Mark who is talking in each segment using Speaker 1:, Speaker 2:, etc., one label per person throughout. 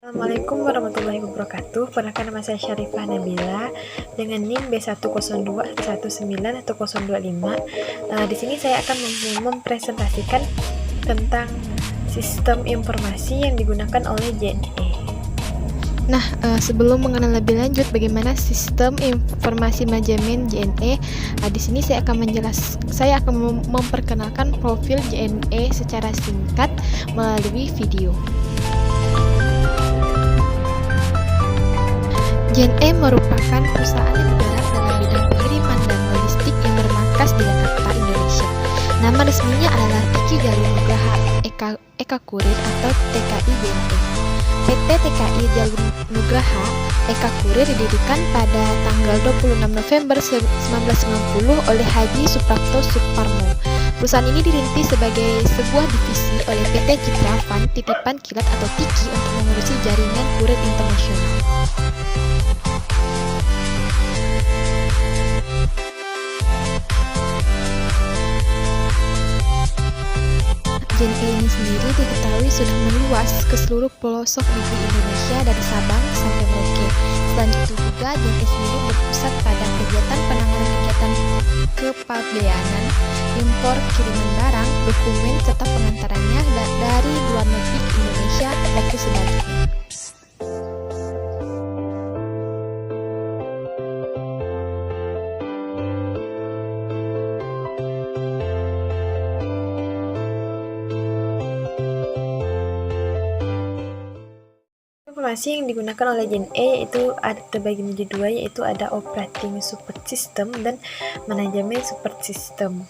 Speaker 1: Assalamualaikum warahmatullahi wabarakatuh. Perkenalkan, nama saya Syarifah Nabila dengan NIM B10211919125. Di sini saya akan mempresentasikan tentang sistem informasi yang digunakan oleh JNE.
Speaker 2: Sebelum mengenal lebih lanjut bagaimana sistem informasi manajemen JNE, di sini saya akan memperkenalkan profil JNE secara singkat melalui video. JNE merupakan perusahaan yang bergerak dalam bidang pengiriman dan logistik yang bermarkas di Jakarta, Indonesia. Nama resminya adalah Tiki Jalur Nugraha Eka Kurir atau TKI JNE. PT TKI Jalur Nugraha Eka Kurir didirikan pada tanggal 26 November 1990 oleh Haji Suprapto Suparmo. Perusahaan ini dirintis sebagai sebuah divisi oleh PT Citra Van Titipan Kilat atau Tiki untuk mengurusi jaringan kurir internasional. JNE ini sendiri diketahui sudah meluas ke seluruh pelosok negeri Indonesia dari Sabang sampai Merauke. Selain itu juga JNE sendiri berpusat pada kegiatan penanganan kegiatan kepabeanan, impor kiriman barang, dokumen serta pengantarannya dari luar negeri ke Indonesia maupun sebaliknya.
Speaker 1: Informasi yang digunakan oleh JNE itu terbagi menjadi dua, yaitu ada operating support system dan manajemen support system.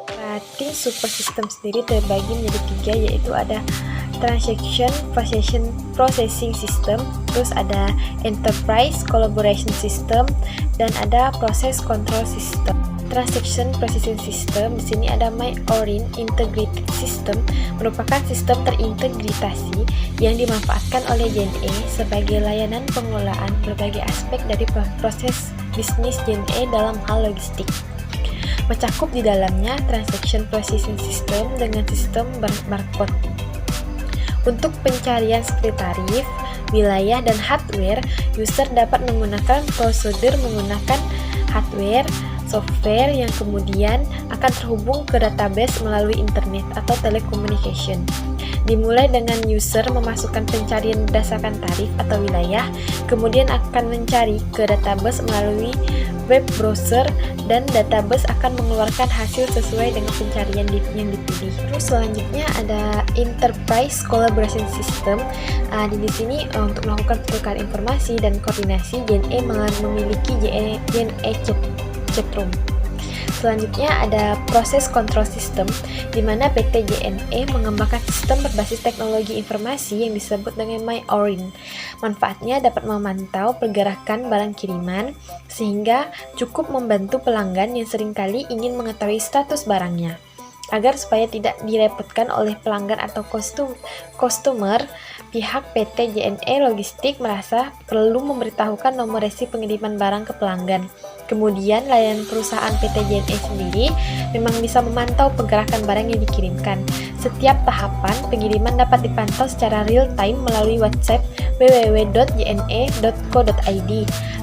Speaker 1: Operating support system sendiri terbagi menjadi tiga, yaitu ada transaction processing system, terus ada enterprise collaboration system, dan ada process control system. Transaction Processing System, di sini ada MyOrin Integrated System, merupakan sistem terintegrasi yang dimanfaatkan oleh JNE sebagai layanan pengelolaan berbagai aspek dari proses bisnis JNE dalam hal logistik. Mencakup di dalamnya Transaction Processing System dengan sistem barcode. Untuk pencarian seperti tarif, wilayah, dan hardware, user dapat menggunakan prosedur menggunakan hardware software yang kemudian akan terhubung ke database melalui internet atau telecommunication. Dimulai dengan user memasukkan pencarian berdasarkan tarif atau wilayah, kemudian akan mencari ke database melalui web browser, dan database akan mengeluarkan hasil sesuai dengan pencarian yang dipilih. Terus selanjutnya ada Enterprise Collaboration System. Di sini untuk melakukan pertukaran informasi dan koordinasi, JNE memiliki JNE Chatroom. Selanjutnya ada Process Control System, di mana PT JNE mengembangkan sistem berbasis teknologi informasi yang disebut dengan MyOrin. Manfaatnya dapat memantau pergerakan barang kiriman, sehingga cukup membantu pelanggan yang seringkali ingin mengetahui status barangnya. Agar supaya tidak direpotkan oleh pelanggan atau customer, pihak PT JNE Logistik merasa perlu memberitahukan nomor resi pengiriman barang ke pelanggan. Kemudian layanan perusahaan PT JNE sendiri memang bisa memantau pergerakan barang yang dikirimkan. Setiap tahapan pengiriman dapat dipantau secara real time melalui website www.jne.co.id.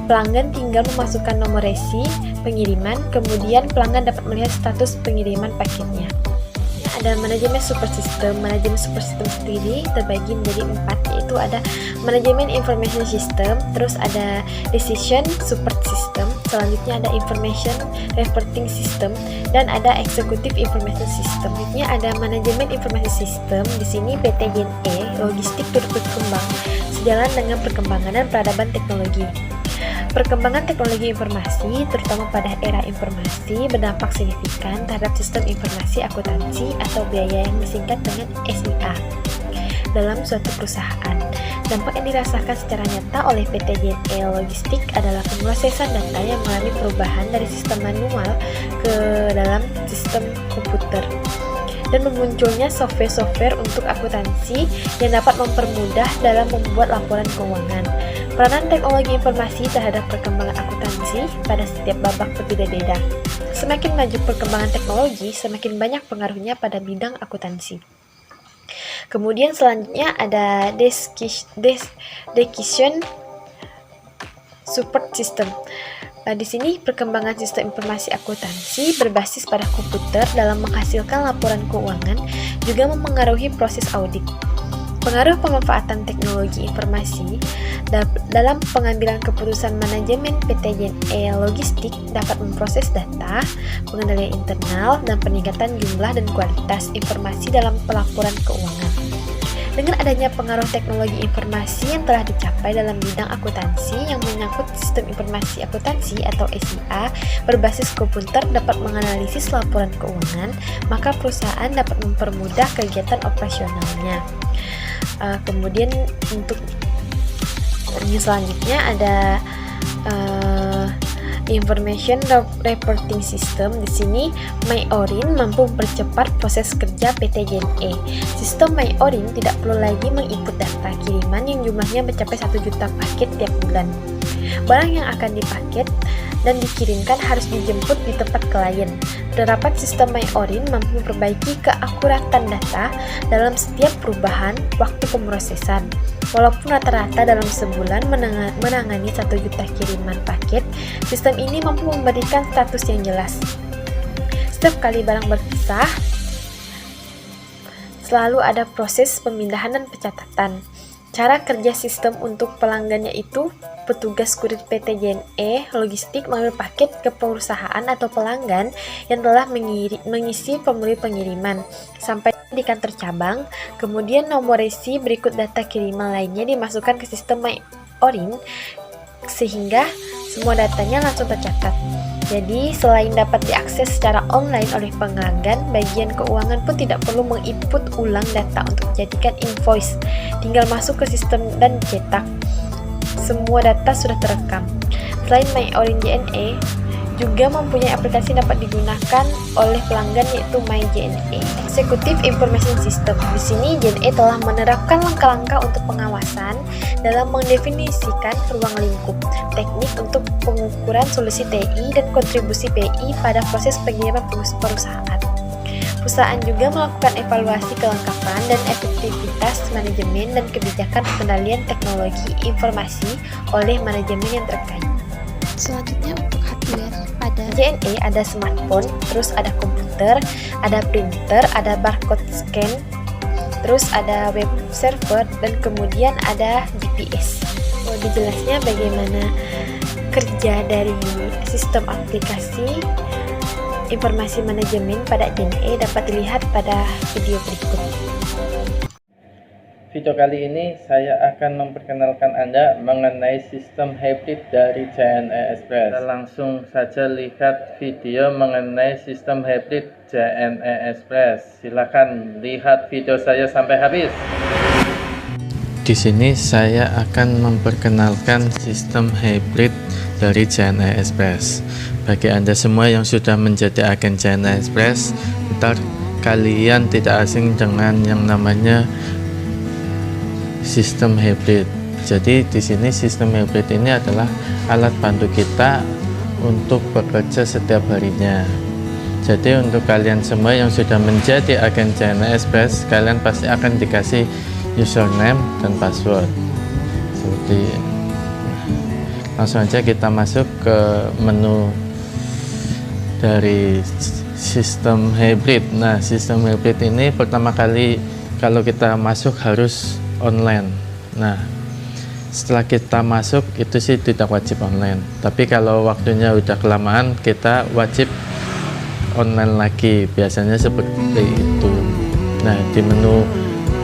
Speaker 1: Pelanggan tinggal memasukkan nomor resi pengiriman, kemudian pelanggan dapat melihat status pengiriman paketnya. Ada manajemen super system. Manajemen super system sendiri terbagi menjadi 4, yaitu ada manajemen information system, terus ada decision support system, selanjutnya ada information reporting system, dan ada executive information system. Selanjutnya ada manajemen information system. Di sini PT JNE Logistik turut berkembang sejalan dengan perkembangan dan peradaban teknologi. Perkembangan teknologi informasi, terutama pada era informasi, berdampak signifikan terhadap sistem informasi akuntansi atau biaya yang disingkat dengan SIA dalam suatu perusahaan. Dampak yang dirasakan secara nyata oleh PT JNE Logistik adalah pemrosesan data yang mengalami perubahan dari sistem manual ke dalam sistem komputer, dan memunculnya software-software untuk akuntansi yang dapat mempermudah dalam membuat laporan keuangan. Peranan teknologi informasi terhadap perkembangan akuntansi pada setiap babak berbeda-beda. Semakin maju perkembangan teknologi, semakin banyak pengaruhnya pada bidang akuntansi. Kemudian selanjutnya ada decision support system. Di sini perkembangan sistem informasi akuntansi berbasis pada komputer dalam menghasilkan laporan keuangan juga mempengaruhi proses audit. Pengaruh pemanfaatan teknologi informasi dalam pengambilan keputusan manajemen PT JNE Logistik dapat memproses data, pengendalian internal, dan peningkatan jumlah dan kualitas informasi dalam pelaporan keuangan. Dengan adanya pengaruh teknologi informasi yang telah dicapai dalam bidang akuntansi yang menyangkut sistem informasi akuntansi atau SIA berbasis komputer dapat menganalisis laporan keuangan, maka perusahaan dapat mempermudah kegiatan operasionalnya. Kemudian untuk yang selanjutnya ada Information Reporting System. Di sini MyOrin mampu mempercepat proses kerja PT JNE. Sistem MyOrin tidak perlu lagi menginput data kiriman yang jumlahnya mencapai 1 juta paket tiap bulan. Barang yang akan dipaket dan dikirimkan harus dijemput di tempat klien. Penerapan sistem MyOrin mampu memperbaiki keakuratan data dalam setiap perubahan waktu pemrosesan. Walaupun rata-rata dalam sebulan menangani 1 juta kiriman paket, sistem ini mampu memberikan status yang jelas. Setiap kali barang berpisah, selalu ada proses pemindahan dan pencatatan. Cara kerja sistem untuk pelanggan yaitu petugas kurir PT JNE Logistik mengambil paket ke perusahaan atau pelanggan yang telah mengisi formulir pengiriman sampai di kantor cabang, kemudian nomor resi berikut data kiriman lainnya dimasukkan ke sistem MyOrin sehingga semua datanya langsung tercatat. Jadi, selain dapat diakses secara online oleh pelanggan, bagian keuangan pun tidak perlu menginput ulang data untuk dijadikan invoice. Tinggal masuk ke sistem dan cetak. Semua data sudah terekam. Selain MyOrin JNE, juga mempunyai aplikasi yang dapat digunakan oleh pelanggan yaitu MyJNE. Executive Information System. Di sini JNE telah menerapkan langkah-langkah untuk pengawasan dalam mendefinisikan ruang lingkup, teknik untuk pengukuran solusi TI dan kontribusi PI pada proses pengiriman perusahaan. Perusahaan juga melakukan evaluasi kelengkapan dan efektivitas manajemen dan kebijakan pengendalian teknologi informasi oleh manajemen yang terkait.
Speaker 2: Selanjutnya untuk hardware pada
Speaker 1: JNE ada smartphone, terus ada komputer, ada printer, ada barcode scan, terus ada web server, dan kemudian ada GPS. Lebih jelasnya bagaimana kerja dari sistem aplikasi informasi manajemen pada JNE dapat dilihat pada video berikut.
Speaker 3: Video kali ini saya akan memperkenalkan Anda mengenai sistem hybrid dari JNE Express. Kita langsung saja lihat video mengenai sistem hybrid JNE Express. Silakan lihat video saya sampai habis. Di sini saya akan memperkenalkan sistem hybrid dari JNE Express. Bagi Anda semua yang sudah menjadi agen JNE Express, ntar kalian tidak asing dengan yang namanya sistem hybrid. Jadi di sini sistem hybrid ini adalah alat bantu kita untuk bekerja setiap harinya. Jadi untuk kalian semua yang sudah menjadi agen JNE Express, kalian pasti akan dikasih username dan password. Seperti langsung aja kita masuk ke menu dari sistem hybrid. Nah, sistem hybrid ini pertama kali kalau kita masuk harus online. Nah, setelah kita masuk itu sih tidak wajib online, tapi kalau waktunya udah kelamaan kita wajib online lagi, biasanya seperti itu. Nah, di menu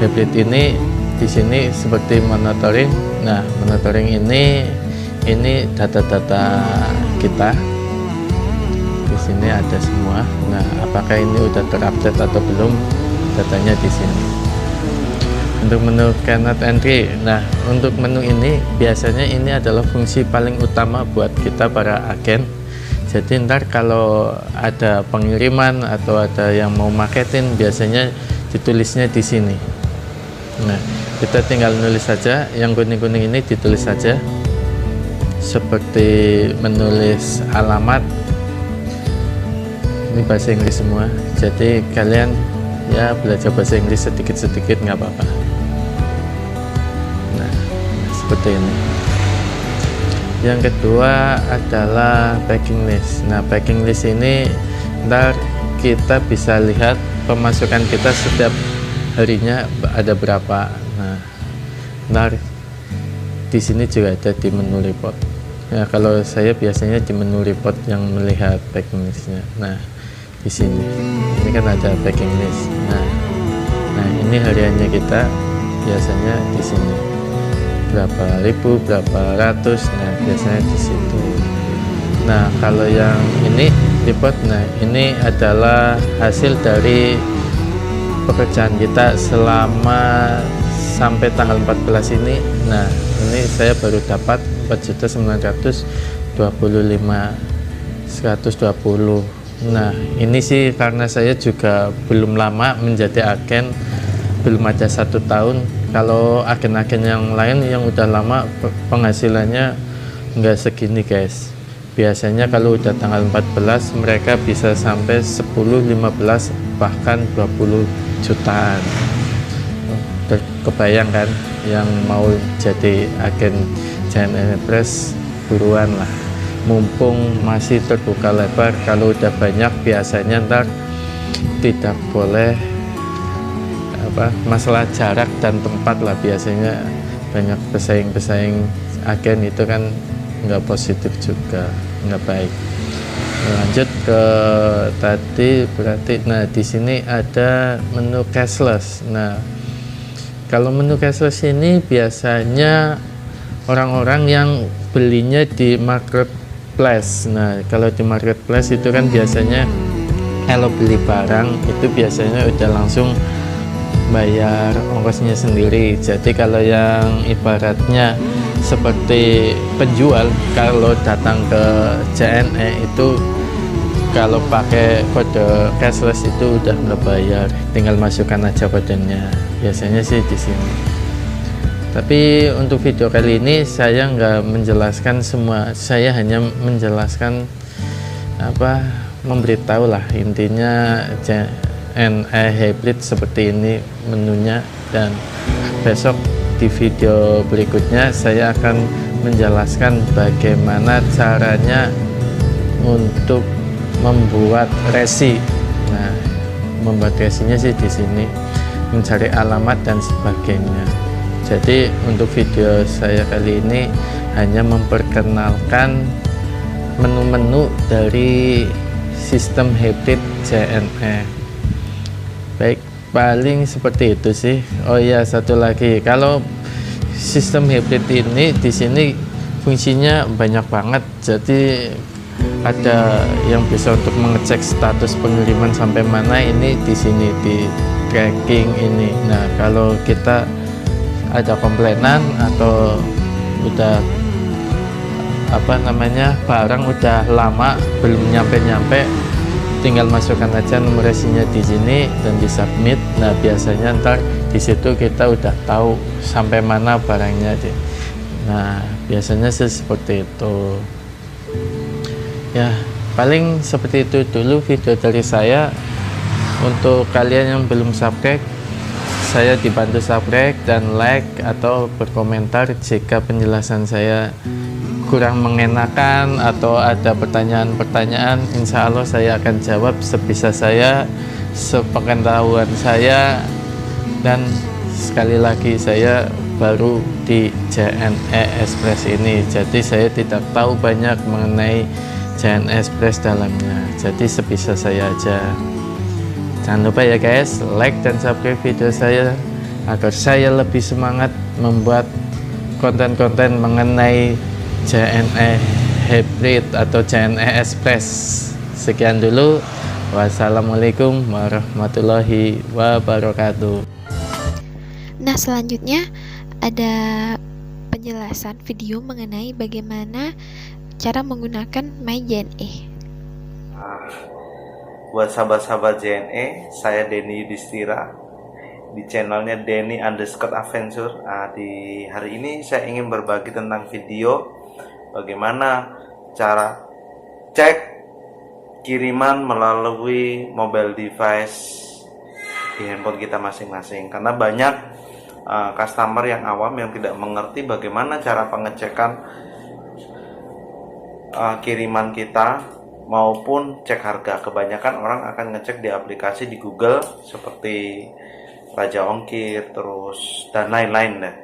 Speaker 3: hybrid ini di sini seperti monitoring. Nah, monitoring ini data-data kita. Di sini ada semua. Nah, apakah ini udah terupdate atau belum? Datanya di sini. Untuk menu cannot entry, nah untuk menu ini biasanya ini adalah fungsi paling utama buat kita para agen. Jadi ntar kalau ada pengiriman atau ada yang mau marketin, biasanya ditulisnya di sini. Nah, kita tinggal nulis saja, yang kuning-kuning ini ditulis saja, seperti menulis alamat. Ini bahasa Inggris semua, jadi kalian ya belajar bahasa Inggris sedikit-sedikit nggak apa-apa. Nah, seperti ini. Yang kedua adalah packing list. Nah, packing list ini ntar kita bisa lihat pemasukan kita setiap harinya ada berapa. Nah, ntar di sini juga ada di menu report. Ya, kalau saya biasanya di menu report yang melihat packing listnya. Nah, di sini ini kan ada packing list. Nah ini hariannya kita biasanya di sini berapa ribu, berapa ratus. Nah, biasanya di situ. Nah, kalau yang ini report, nah ini adalah hasil dari pekerjaan kita selama sampai tanggal 14 ini. Nah, ini saya baru dapat 4.925.120. Nah, ini sih karena saya juga belum lama menjadi agen, belum ada 1 tahun. Kalau agen-agen yang lain yang udah lama penghasilannya nggak segini guys. Biasanya kalau udah tanggal 14 mereka bisa sampai 10, 15, bahkan 20 jutaan. Kebayang kan yang mau jadi agen JNE Express, buruan lah, mumpung masih terbuka lebar. Kalau udah banyak biasanya ntar tidak boleh masalah jarak dan tempat lah, biasanya banyak pesaing-pesaing agen itu kan nggak positif juga, nggak baik. Lanjut ke tadi berarti, nah di sini ada menu cashless. Nah, kalau menu cashless ini biasanya orang-orang yang belinya di marketplace. Nah, kalau di marketplace itu kan biasanya kalau beli barang itu biasanya udah langsung bayar ongkosnya sendiri. Jadi kalau yang ibaratnya seperti penjual, kalau datang ke JNE itu kalau pakai kode cashless itu udah nggak bayar, tinggal masukkan aja kodenya. Biasanya sih di sini. Tapi untuk video kali ini saya nggak menjelaskan semua, saya hanya menjelaskan memberitahu lah intinya JNE Hybrid seperti ini menunya. Dan besok di video berikutnya saya akan menjelaskan bagaimana caranya untuk membuat resi. Nah, membuat resinya sih di sini, mencari alamat dan sebagainya. Jadi untuk video saya kali ini hanya memperkenalkan menu-menu dari sistem hybrid JNE. Baik, paling seperti itu sih. Oh iya, satu lagi, kalau sistem hybrid ini di sini fungsinya banyak banget. Jadi ada yang bisa untuk mengecek status pengiriman sampai mana, ini di sini di tracking ini. Nah, kalau kita ada komplainan atau udah barang udah lama belum nyampe, tinggal masukkan aja nomor resinya di sini dan di submit. Nah, biasanya ntar di situ kita udah tahu sampai mana barangnya. Nah, biasanya sih seperti itu. Ya, paling seperti itu dulu video dari saya. Untuk kalian yang belum subscribe, saya dibantu subscribe dan like atau berkomentar jika penjelasan saya kurang mengenakan atau ada pertanyaan-pertanyaan. Insya Allah saya akan jawab sebisa saya, sepengetahuan saya. Dan sekali lagi, saya baru di JNE Express ini, jadi saya tidak tahu banyak mengenai JNE Express dalamnya. Jadi sebisa saya aja. Jangan lupa ya guys, like dan subscribe video saya agar saya lebih semangat membuat konten-konten mengenai JNE Hybrid atau JNE Express. Sekian dulu. Wassalamualaikum warahmatullahi wabarakatuh.
Speaker 2: Nah, selanjutnya ada penjelasan video mengenai bagaimana cara menggunakan MyJNE.
Speaker 4: Buat sahabat-sahabat JNE, saya Denny Yudhistira di channelnya Denny_Adventure. Di hari ini saya ingin berbagi tentang video bagaimana cara cek kiriman melalui mobile device di handphone kita masing-masing. Karena banyak customer yang awam yang tidak mengerti bagaimana cara pengecekan kiriman kita maupun cek harga. Kebanyakan orang akan ngecek di aplikasi di Google seperti Raja Ongkir, terus dan lain-lain deh.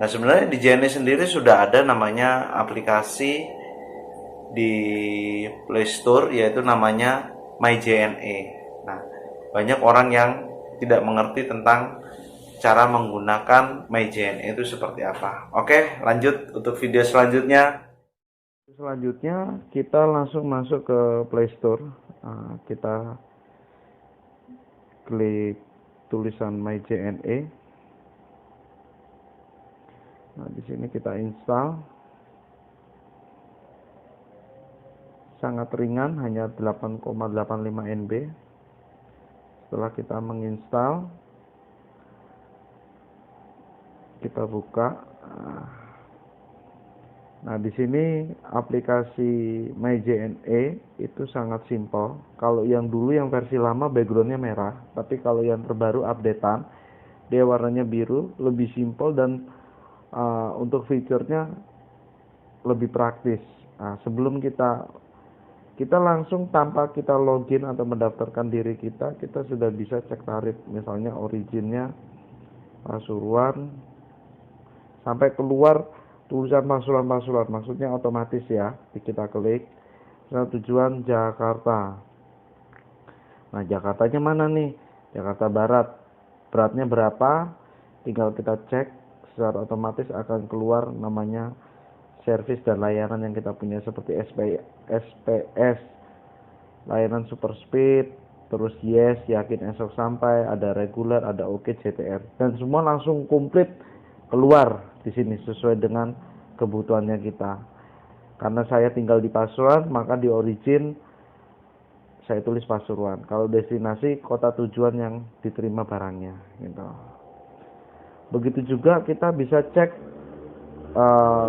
Speaker 4: Nah, sebenarnya di JNE sendiri sudah ada namanya aplikasi di Play Store, yaitu namanya MyJNE. Nah, banyak orang yang tidak mengerti tentang cara menggunakan MyJNE itu seperti apa. Oke, lanjut untuk video selanjutnya. Selanjutnya kita langsung masuk ke Play Store. Kita klik tulisan MyJNE. Nah, di sini kita install. Sangat ringan, hanya 8,85 MB. Setelah kita menginstal, kita buka. Nah, di sini aplikasi MyJNE itu sangat simpel. Kalau yang dulu yang versi lama backgroundnya merah, tapi kalau yang terbaru updatean, dia warnanya biru, lebih simpel dan untuk fiturnya lebih praktis. Nah, sebelum kita langsung tanpa kita login atau mendaftarkan diri kita sudah bisa cek tarif, misalnya originnya, Pasuruan, sampai keluar tulisan Pasuruan, maksudnya otomatis ya. Kita klik, tujuan Jakarta. Nah, Jakartanya mana nih? Jakarta Barat. Beratnya berapa? Tinggal kita cek, secara otomatis akan keluar namanya servis dan layanan yang kita punya seperti SPS, layanan super speed, terus yes, yakin esok sampai, ada reguler, ada oke, CTR, dan semua langsung komplit keluar di sini sesuai dengan kebutuhannya kita. Karena saya tinggal di Pasuruan, maka di origin saya tulis Pasuruan. Kalau destinasi kota tujuan yang diterima barangnya, gitu. Begitu juga kita bisa cek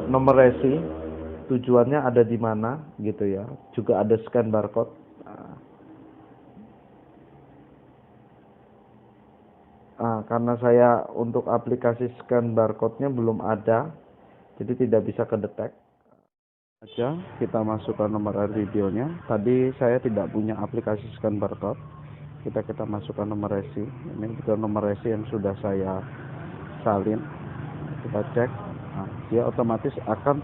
Speaker 4: nomor resi, tujuannya ada di mana, gitu ya. Juga ada scan barcode. Karena saya untuk aplikasi scan barcode-nya belum ada, jadi tidak bisa kedetek. Aja kita masukkan nomor videonya. Tadi saya tidak punya aplikasi scan barcode. Kita masukkan nomor resi. Ini juga nomor resi yang sudah saya salin. Kita cek, dia otomatis akan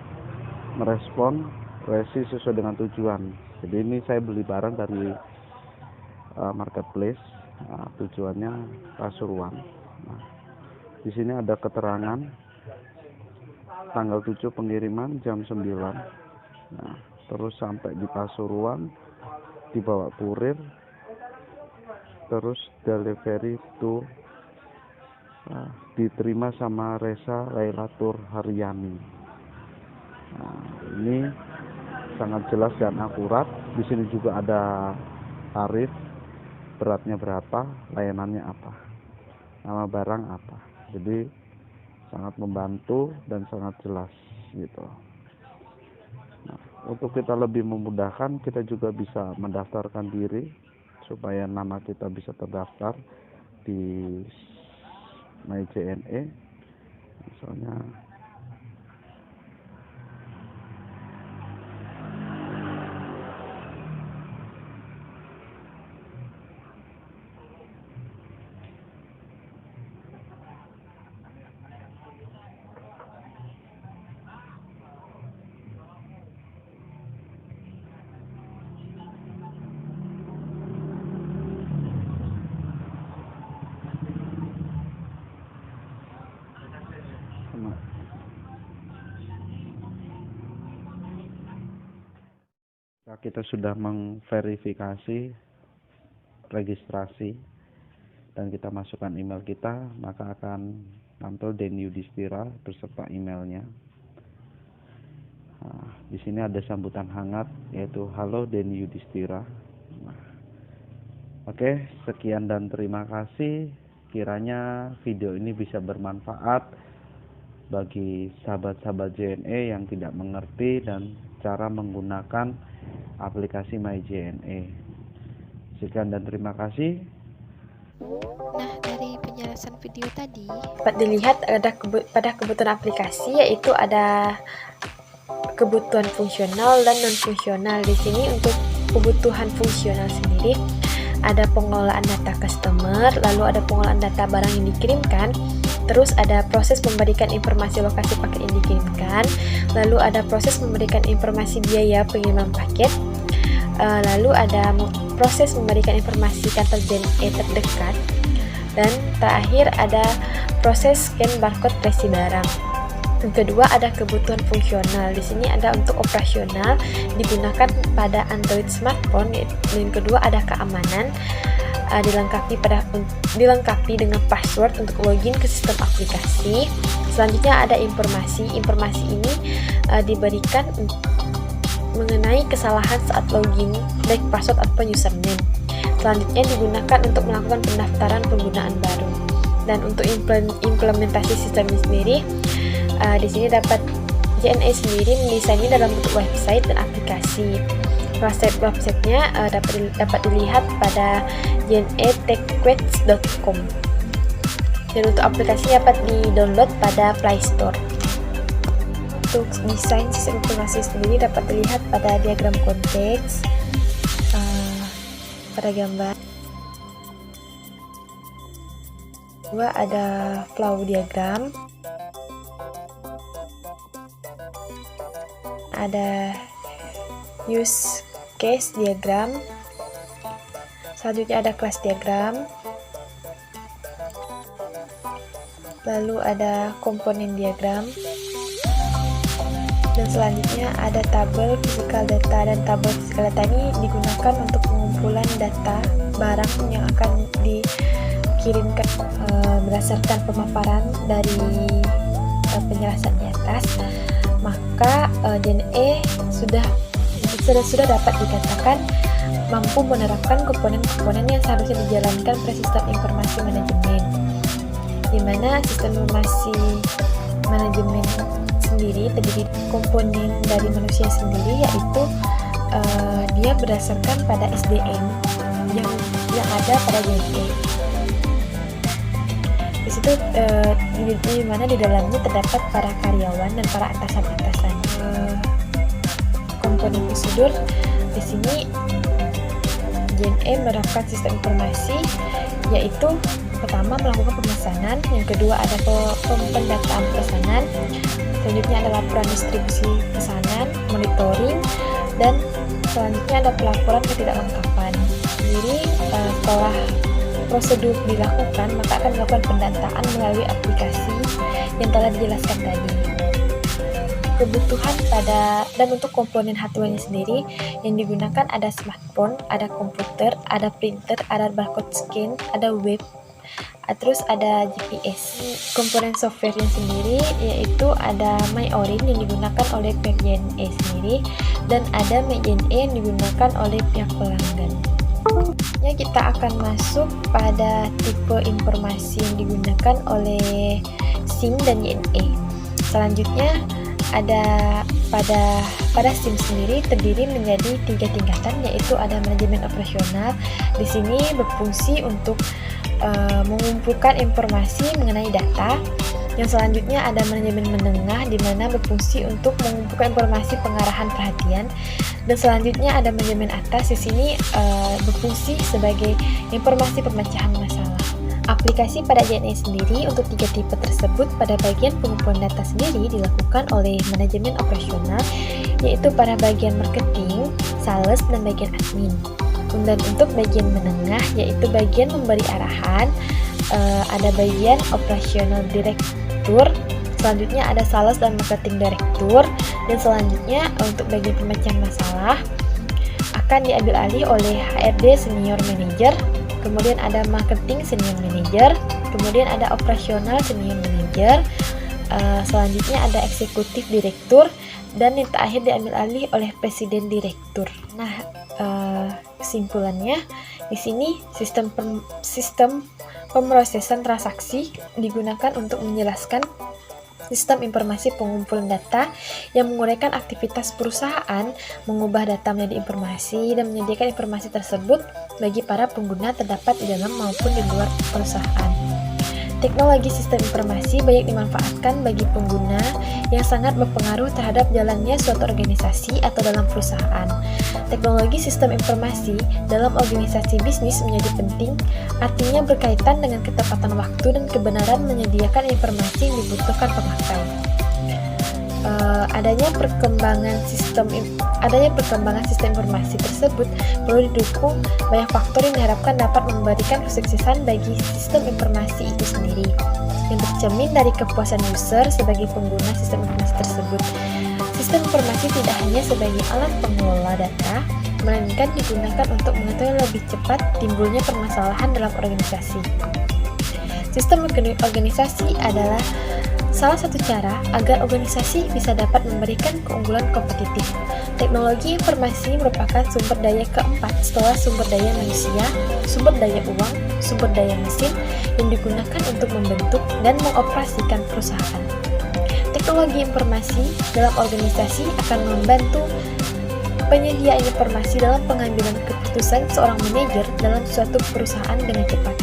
Speaker 4: merespon resi sesuai dengan tujuan. Jadi ini saya beli barang dari marketplace, tujuannya Pasuruan. Nah, di sini ada keterangan tanggal 7 pengiriman jam 9. Nah, terus sampai di Pasuruan, dibawa kurir, terus delivery to diterima sama Resa Lailatur Haryani. Nah, ini sangat jelas dan akurat. Di sini juga ada tarif, beratnya berapa, layanannya apa, nama barang apa. Jadi sangat membantu dan sangat jelas gitu. Nah, untuk kita lebih memudahkan, kita juga bisa mendaftarkan diri supaya nama kita bisa terdaftar di MyJNE. Misalnya kita sudah memverifikasi registrasi dan kita masukkan email kita, maka akan tampil Denny Yudhistira beserta emailnya. Nah, di sini ada sambutan hangat yaitu halo Denny Yudhistira. Nah, oke, sekian dan terima kasih. Kiranya video ini bisa bermanfaat bagi sahabat-sahabat JNE yang tidak mengerti dan cara menggunakan aplikasi MyJNE. Sekian dan terima kasih.
Speaker 2: Nah, dari penjelasan video tadi,
Speaker 1: dapat dilihat ada pada kebutuhan aplikasi, yaitu ada kebutuhan fungsional dan non fungsional. Di sini untuk kebutuhan fungsional sendiri ada pengelolaan data customer, lalu ada pengelolaan data barang yang dikirimkan, terus ada proses memberikan informasi lokasi paket yang dikirimkan, lalu ada proses memberikan informasi biaya pengiriman paket, lalu ada proses memberikan informasi kantor JNE terdekat, dan terakhir ada proses scan barcode presi barang. Yang kedua ada kebutuhan fungsional. Di sini ada untuk operasional digunakan pada Android smartphone. Yang kedua ada keamanan, dilengkapi dengan password untuk login ke sistem aplikasi. Selanjutnya ada informasi. Informasi ini diberikan mengenai kesalahan saat login, baik password ataupun username. Selanjutnya digunakan untuk melakukan pendaftaran penggunaan baru. Dan untuk implementasi sistemnya sendiri, di sini dapat JNE sendiri mendesainnya dalam bentuk website dan aplikasi. Websitenya dapat dilihat pada jnetechquest.com. Dan untuk aplikasi dapat di-download pada Play Store. Untuk desain sistem informasi sendiri dapat dilihat pada diagram konteks, pada gambar. Kedua ada flow diagram, ada use case diagram, selanjutnya ada class diagram, lalu ada komponen diagram, dan selanjutnya ada tabel physical data. Dan tabel physical data ini digunakan untuk pengumpulan data barang yang akan dikirimkan berdasarkan pemaparan dari penjelasan di atas. Maka JNE sudah dapat dikatakan mampu menerapkan komponen-komponen yang seharusnya dijalankan pada sistem informasi manajemen, di mana sistem informasi manajemen sendiri terdiri komponen dari manusia sendiri, yaitu dia berdasarkan pada SDM yang ada pada JNE. Di situ di mana di dalamnya terdapat para karyawan dan para atasan-atasan. Komponen prosedur di sini JNE menerapkan sistem informasi, yaitu pertama melakukan pemesanan, yang kedua ada pendataan pesanan, selanjutnya ada laporan distribusi pesanan, monitoring, dan selanjutnya ada pelaporan ketidaklengkapan. Jadi setelah prosedur dilakukan, maka akan dilakukan pendataan melalui aplikasi yang telah dijelaskan tadi. Kebutuhan dan untuk komponen hardware-nya sendiri yang digunakan ada smartphone, ada komputer, ada printer, ada barcode scan, ada web, terus ada GPS. Komponen software-nya sendiri yaitu ada MyOrin yang digunakan oleh pihak JNE sendiri, dan ada MyJNE yang digunakan oleh pihak pelanggan. Kita akan masuk pada tipe informasi yang digunakan oleh SIM dan JNE. Selanjutnya ada pada SIM sendiri terdiri menjadi 3 tingkatan, yaitu ada manajemen operasional. Di sini berfungsi untuk mengumpulkan informasi mengenai data. Yang selanjutnya ada manajemen menengah, di mana berfungsi untuk mengumpulkan informasi pengarahan perhatian. Dan selanjutnya ada manajemen atas, di sini berfungsi sebagai informasi pemecahan masalah. Aplikasi pada JNE sendiri untuk 3 tipe tersebut pada bagian pengumpulan data sendiri dilakukan oleh manajemen operasional, yaitu pada bagian marketing, sales, dan bagian admin. Dan untuk bagian menengah yaitu bagian memberi arahan, ada bagian operasional direktur, selanjutnya ada sales dan marketing direktur, dan selanjutnya untuk bagian pemecahan masalah akan diambil alih oleh HRD senior manager, kemudian ada marketing senior manager, kemudian ada operasional senior manager, selanjutnya ada eksekutif direktur, dan yang terakhir diambil alih oleh presiden direktur. Nah, kesimpulannya di sini sistem pemrosesan transaksi digunakan untuk menjelaskan sistem informasi pengumpulan data yang menguraikan aktivitas perusahaan, mengubah data menjadi informasi, dan menyediakan informasi tersebut bagi para pengguna terdapat di dalam maupun di luar perusahaan. Teknologi sistem informasi banyak dimanfaatkan bagi pengguna yang sangat berpengaruh terhadap jalannya suatu organisasi atau dalam perusahaan. Teknologi sistem informasi dalam organisasi bisnis menjadi penting, artinya berkaitan dengan ketepatan waktu dan kebenaran menyediakan informasi yang dibutuhkan pemakai. Adanya perkembangan sistem informasi tersebut perlu didukung banyak faktor yang diharapkan dapat memberikan kesuksesan bagi sistem informasi itu sendiri, yang tercermin dari kepuasan user sebagai pengguna sistem informasi tersebut. Sistem informasi tidak hanya sebagai alat pengelola data, melainkan digunakan untuk mengetahui lebih cepat timbulnya permasalahan dalam organisasi. Sistem organisasi adalah salah satu cara agar organisasi bisa dapat memberikan keunggulan kompetitif. Teknologi informasi merupakan sumber daya keempat setelah sumber daya manusia, sumber daya uang, sumber daya mesin yang digunakan untuk membentuk dan mengoperasikan perusahaan. Teknologi informasi dalam organisasi akan membantu penyediaan informasi dalam pengambilan keputusan seorang manajer dalam suatu perusahaan dengan cepat.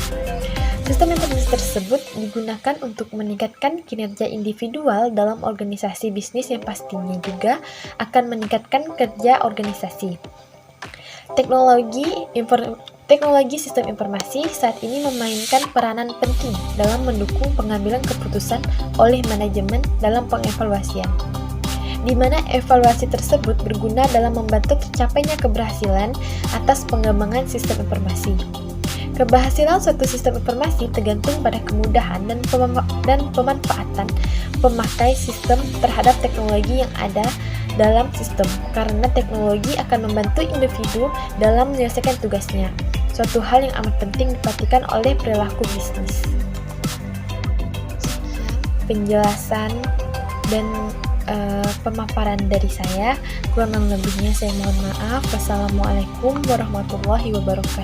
Speaker 1: Sistem informasi tersebut digunakan untuk meningkatkan kinerja individual dalam organisasi bisnis yang pastinya juga akan meningkatkan kerja organisasi. Teknologi sistem informasi saat ini memainkan peranan penting dalam mendukung pengambilan keputusan oleh manajemen dalam pengevaluasian, di mana evaluasi tersebut berguna dalam membantu tercapainya keberhasilan atas pengembangan sistem informasi. Keberhasilan suatu sistem informasi tergantung pada kemudahan dan pemanfaatan pemakai sistem terhadap teknologi yang ada dalam sistem, karena teknologi akan membantu individu dalam menyelesaikan tugasnya, suatu hal yang amat penting diperhatikan oleh perilaku bisnis. Penjelasan dan pemaparan dari saya, kurang lebihnya saya mohon maaf. Wassalamualaikum warahmatullahi wabarakatuh.